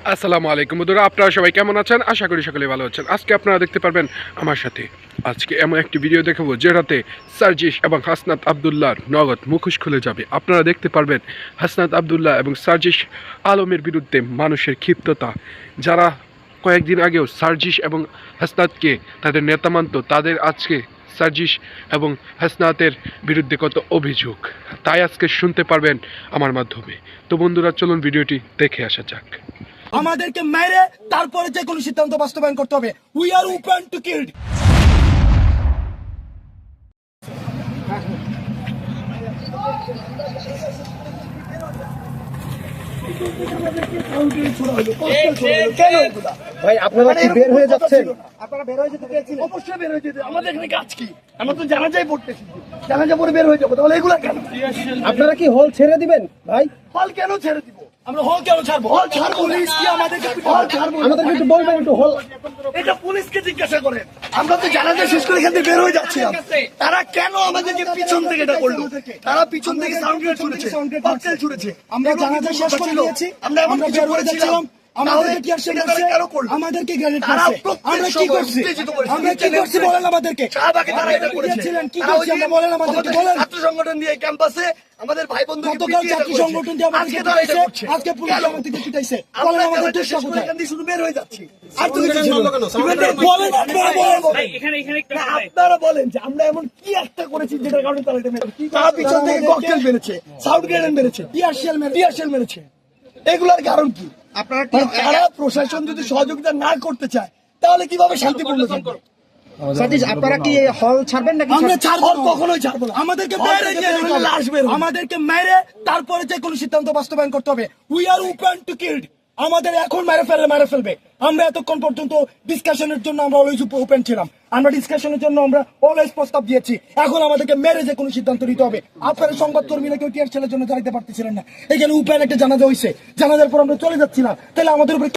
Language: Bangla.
আসসালামু আলাইকুম বন্ধুরা, আপনারা সবাই কেমন আছেন? আশা করি সকলে ভালো আছেন। আজকে আপনারা দেখতে পারবেন আমার সাথে আজকে এমন একটি ভিডিও দেখাবো যেটাতে সার্জিস এবং হাসনাত আবদুল্লাহর নগদ মুখোশ খুলে যাবে। আপনারা দেখতে পারবেন হাসনাত আবদুল্লাহ এবং সার্জিস আলমের বিরুদ্ধে মানুষের ক্ষিপ্ততা, যারা কয়েকদিন আগেও সার্জিস এবং হাসনাতকে তাদের নেতা মানত, তাদের আজকে সার্জিস এবং হাসনাতের বিরুদ্ধে কত অভিযোগ, তাই আজকে শুনতে পারবেন আমার মাধ্যমে। তো বন্ধুরা, চলুন ভিডিওটি দেখে আসা যাক। আমাদেরকে মেরে তারপরে যে কোনো সিদ্ধান্ত বাস্তবায়ন করতে হবে। We are open to kill. ভাই আপনারা কি বের হয়ে যাচ্ছেন? আপনারা বের হয়ে যেতে চেয়েছিলেন? অবশ্যই বের হয়ে যেতে। আমাদের এখানে কাজ কি? আমরা তো জানাজাই পড়তেছি, জানাজা পরে বের হয়ে যাবো। তাহলে এগুলা কেন? আপনারা কি হল ছেড়ে দিবেন? ভাই হল কেন ছেড়ে দিব? আমরা হল কেন ছাড়বো? হল ছাড়বো পুলিশ কি আমাদেরকে হল ছাড়বো? আমাদেরকে একটু বলবেন, একটু হল। এটা পুলিশকে জিজ্ঞাসা করেন। আমরা তো জানাজা শেষ করে এখান থেকে বের হয়ে যাচ্ছিলাম, তারা কেন আমাদেরকে পিছন থেকে এটা করলো? তারা পিছন থেকে সাউন্ড গ্রেড ছুড়েছে, ককটেল ছুড়েছে। আমরা জানাজা শেষ করে দিয়েছি, আমরা এমন কিছু করেছিলাম। আমাদেরকে কি আসছে? আমাদেরকে গ্রেনেড মারছে। আমরা কি করছি? আমরা কি করছি বলেন আমাদেরকে। শাহবাগে তারা এটা করেছিলেন, কি করছি আমরা বলেন আমাদেরকে বলেন। ছাত্র সংগঠন দিয়ে ক্যাম্পাসে আমাদের ভাই বন্ধুকে গতকাল ছাত্র সংগঠন দিয়ে আমাদেরকে পিটাইছে, আজকে পুলিশ আমাদেরকে পিটাইছে। বলেন আমাদের দোষ কোথায়? এখান থেকে শুধু বের হয়ে যাচ্ছি। আর তুমি কিছু বলেন, আপনারা বলেন। আপনারা বলেন যে আমরা এমন কি একটা করেছি যেটার কারণে তারা এটা মেরেছে। তারা পিছন থেকে ককটেল মেরেছে, সাউন্ড গ্রেনেড মেরেছে, টিয়ারশেল মেরেছে। এগুলার কারণ কি? আপনারা তারা প্রশাসন যদি সহযোগিতা না করতে চায় তাহলে কিভাবে শান্তিপূর্ণ থাকবে? সার্জিস আপনারা কি হল ছাড়বেন নাকি? আমরা ছাড়বো, কখনোই ছাড়বো না। আমাদেরকে মেরে তারপরে যে কোনো সিদ্ধান্ত বাস্তবায়ন করতে হবে। We are open to kill. আমাদের এখন মেরে ফেলবে। আমরা এতক্ষণ পর্যন্ত ডিসকাশনের জন্য আমরা অলওয়েজ ওপেন ছিলাম। আমরা ডিসকাশনের জন্য আমরা অলওয়েজ প্রস্তাব দিয়েছি। এখন আমাদেরকে মেরে যে কোনো সিদ্ধান্ত নিতে হবে। আপনারা সংবাদকর্মীরা কেউ টিয়ার ছেলের জন্য দাঁড়াতে পারতেছিলেন না। এখানে ওপেন একটা জানাজা হয়েছে, জানাজার পর আমরা চলে যাচ্ছিলাম, তাহলে আমাদের উপরে